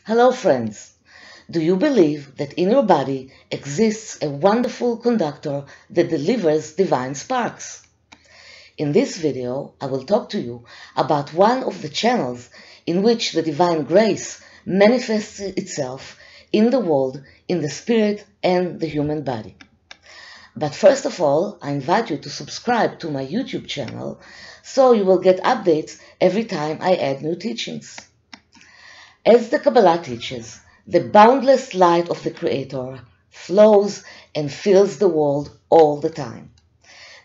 Hello friends! Do you believe that in your body exists a wonderful conductor that delivers divine sparks? In this video, I will talk to you about one of the channels in which the divine grace manifests itself in the world, in the spirit and the human body. But first of all, I invite you to subscribe to my YouTube channel so you will get updates every time I add new teachings. As the Kabbalah teaches, the boundless light of the Creator flows and fills the world all the time.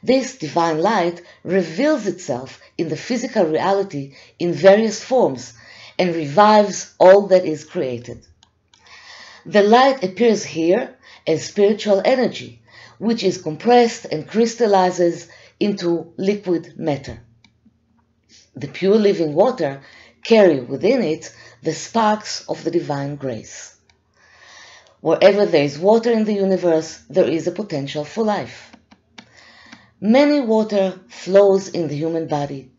This divine light reveals itself in the physical reality in various forms and revives all that is created. The light appears here as spiritual energy, which is compressed and crystallizes into liquid matter. The pure living water carry within it the sparks of the divine grace. Wherever there is water in the universe, there is a potential for life. Many water flows in the human body,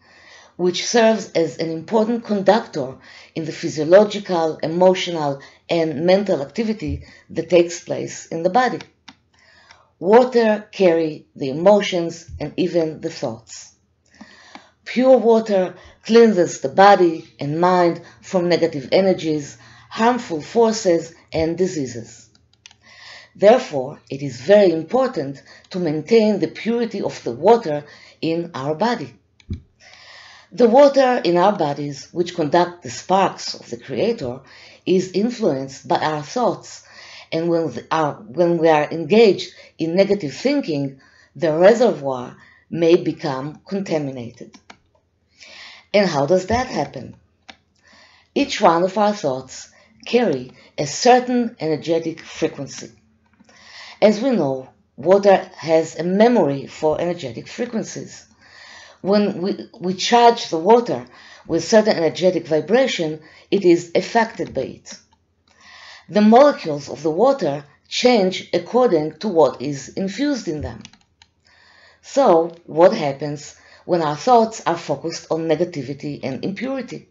which serves as an important conductor in the physiological, emotional, and mental activity that takes place in the body. Water carries the emotions and even the thoughts. Pure water cleanses the body and mind from negative energies, harmful forces, and diseases. Therefore, it is very important to maintain the purity of the water in our body. The water in our bodies, which conduct the sparks of the Creator, is influenced by our thoughts, and when we are engaged in negative thinking, the reservoir may become contaminated. And how does that happen? Each one of our thoughts carry a certain energetic frequency. As we know, water has a memory for energetic frequencies. When we charge the water with certain energetic vibration, it is affected by it. The molecules of the water change according to what is infused in them. So, what happens when our thoughts are focused on negativity and impurity?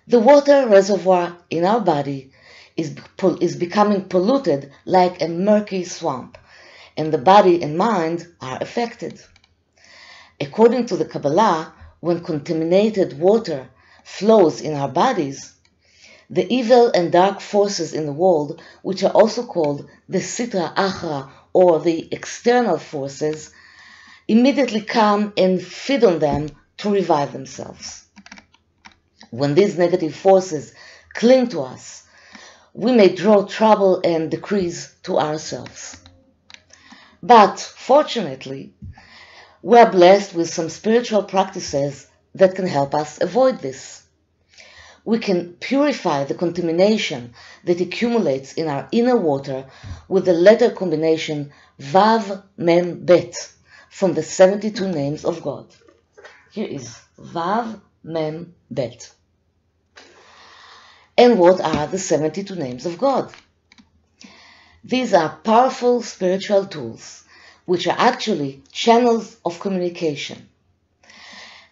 The water reservoir in our body is becoming polluted like a murky swamp, and the body and mind are affected. According to the Kabbalah, when contaminated water flows in our bodies, the evil and dark forces in the world, which are also called the Sitra Achra, or the external forces, immediately come and feed on them to revive themselves. When these negative forces cling to us, we may draw trouble and decrease to ourselves. But fortunately, we are blessed with some spiritual practices that can help us avoid this. We can purify the contamination that accumulates in our inner water with the letter combination Vav-Mem-Bet from the 72 names of God. Here is Vav-Mem-Bet. And what are the 72 names of God? These are powerful spiritual tools, which are actually channels of communication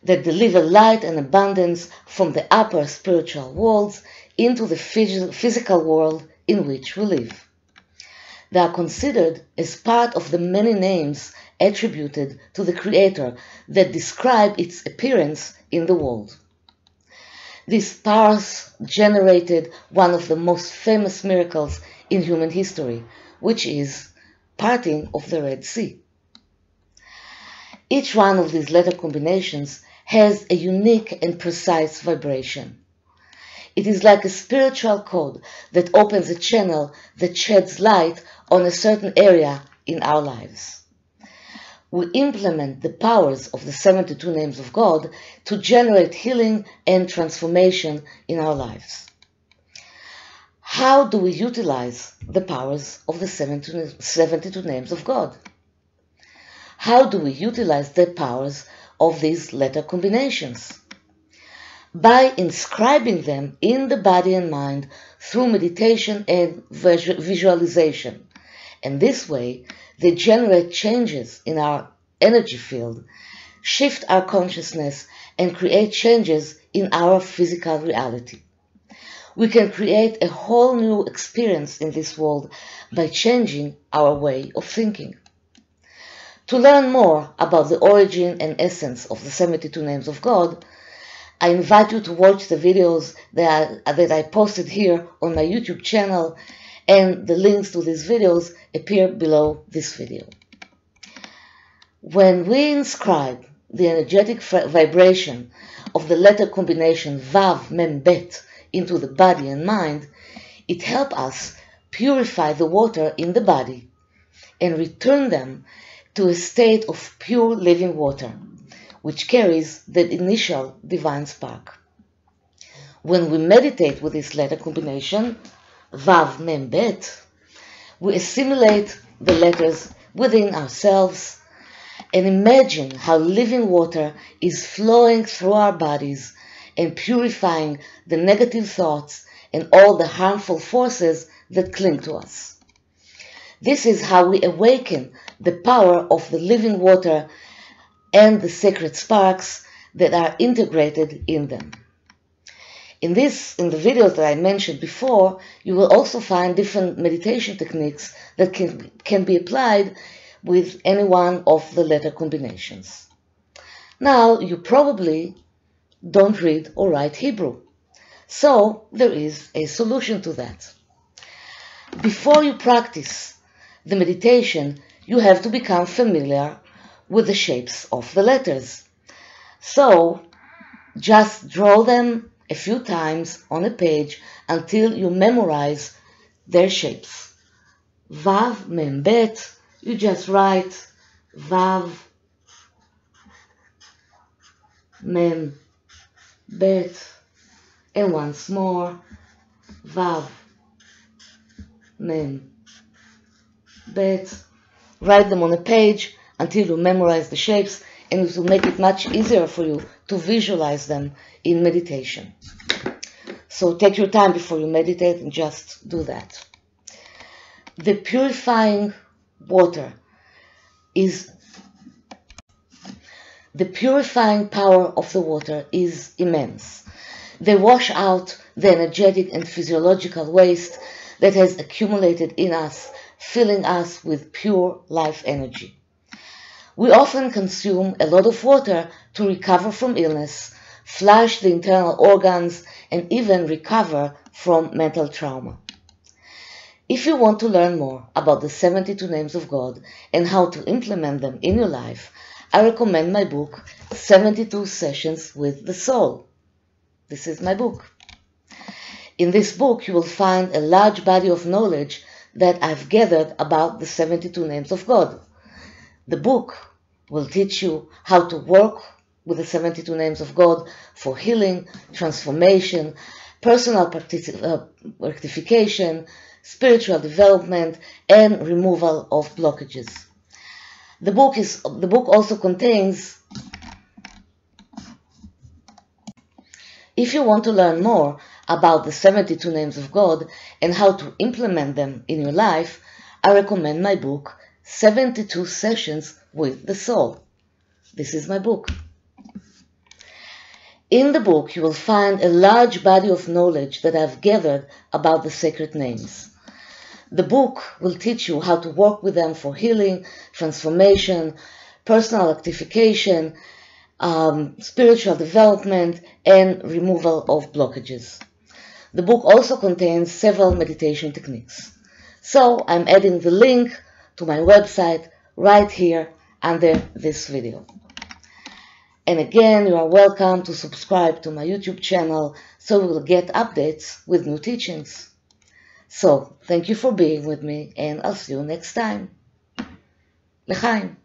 that deliver light and abundance from the upper spiritual worlds into the physical world in which we live. They are considered as part of the many names attributed to the Creator that describe its appearance in the world. These powers generated one of the most famous miracles in human history, which is parting of the Red Sea. Each one of these letter combinations has a unique and precise vibration. It is like a spiritual code that opens a channel that sheds light on a certain area in our lives. We implement the powers of the 72 names of God to generate healing and transformation in our lives. How do we utilize the powers of the 72 names of God? How do we utilize the powers of these letter combinations? By inscribing them in the body and mind through meditation and visualization. And this way, they generate changes in our energy field, shift our consciousness, and create changes in our physical reality. We can create a whole new experience in this world by changing our way of thinking. To learn more about the origin and essence of the 72 names of God, I invite you to watch the videos that I posted here on my YouTube channel, and the links to these videos appear below this video. When we inscribe the energetic vibration of the letter combination Vav-Mem-Bet into the body and mind, it helps us purify the water in the body and return them to a state of pure living water, which carries the initial divine spark. When we meditate with this letter combination, Vav-Mem-Bet, we assimilate the letters within ourselves and imagine how living water is flowing through our bodies and purifying the negative thoughts and all the harmful forces that cling to us. This is how we awaken the power of the living water and the sacred sparks that are integrated in them. In the videos that I mentioned before, you will also find different meditation techniques that can be applied with any one of the letter combinations. Now, you probably don't read or write Hebrew, so there is a solution to that. Before you practice the meditation, you have to become familiar with the shapes of the letters. So, just draw them a few times on a page until you memorize their shapes. Vav-Mem-Bet, you just write Vav-Mem-Bet, and once more, Vav-Mem-Bet. Write them on a page until you memorize the shapes, and it will make it much easier for you to visualize them in meditation. So take your time before you meditate and just do that. The purifying power of the water is immense. They wash out the energetic and physiological waste that has accumulated in us, filling us with pure life energy. We often consume a lot of water to recover from illness, flush the internal organs, and even recover from mental trauma. If you want to learn more about the 72 names of God and how to implement them in your life, I recommend my book, 72 Sessions with the Soul. This is my book. In this book, you will find a large body of knowledge that I've gathered about the 72 names of God. The book will teach you how to work with the 72 names of God for healing, transformation, personal rectification, spiritual development, and removal of blockages. The book also contains, if you want to learn more about the 72 names of God and how to implement them in your life, I recommend my book, 72 Sessions with the Soul. This is my book. In the book, you will find a large body of knowledge that I've gathered about the sacred names. The book will teach you how to work with them for healing, transformation, personal rectification, spiritual development, and removal of blockages. The book also contains several meditation techniques. So I'm adding the link to my website right here under this video. And again, you are welcome to subscribe to my YouTube channel so you will get updates with new teachings. So, thank you for being with me, and I'll see you next time. L'chaim.